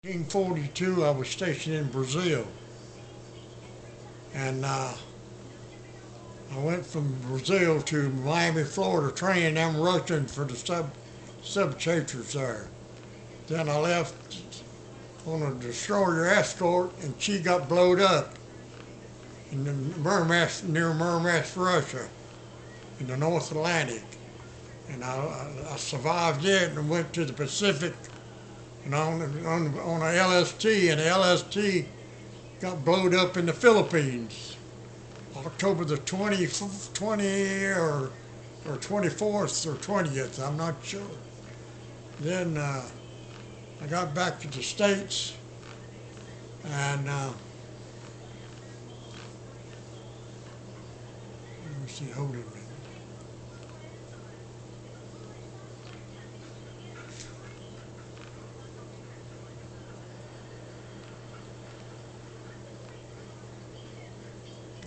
1942, I was stationed in Brazil, and I went from Brazil to Miami, Florida, training them Russians for the sub-chasers there. Then I left on a destroyer escort, and she got blowed up in the near Murmansk, Russia, in the North Atlantic. And I survived it and went to the Pacific and on a LST, and the LST got blowed up in the Philippines, October the 20 or 24th or 20th, I'm not sure. Then I got back to the States, and let me see, hold it a minute.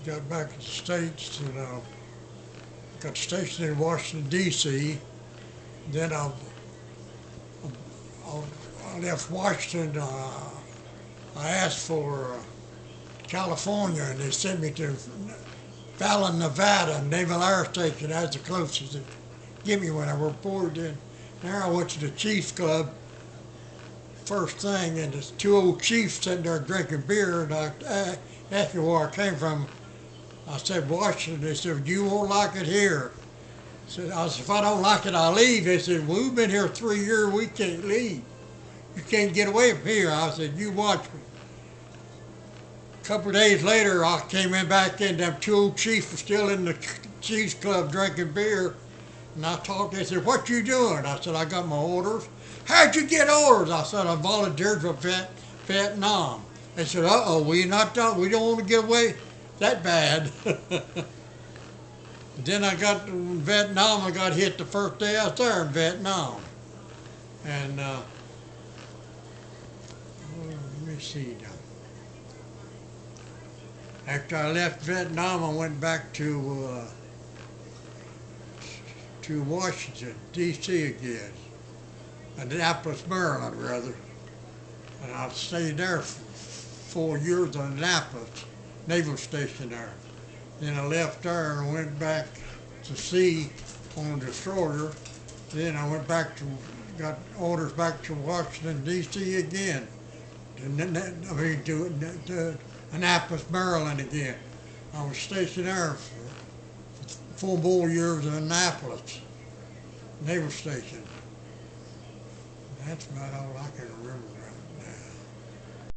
Got back to the States, and got stationed in Washington, D.C. Then I left Washington. I asked for California, and they sent me to Fallon, Nevada, Naval Air Station. That's the closest they give me when I reported in. There I went to the Chiefs Club first thing, and there's two old chiefs sitting there drinking beer, and I asked me where I came from. I said, Washington. They said, you won't like it here. I said, if I don't like it, I'll leave. They said, well, we've been here 3 years, we can't leave. You can't get away from here. I said, you watch me. A couple of days later, I came back in, them two old chiefs were still in the Chiefs Club drinking beer. And I talked, they said, what you doing? I said, I got my orders. How'd you get orders? I said, I volunteered for Vietnam. They said, uh-oh, we don't want to get away that bad. Then I got in Vietnam. I got hit the first day I was there in Vietnam. And let me see now. After I left Vietnam, I went back to Washington, D.C. again, Annapolis, Maryland, rather. And I stayed there for 4 years in Annapolis Naval Station there. Then I left there and went back to sea on a destroyer. Then I went back got orders back to Washington, D.C. again. To Annapolis, Maryland again. I was stationed there for 4 more years in Annapolis Naval Station. That's about all I can remember.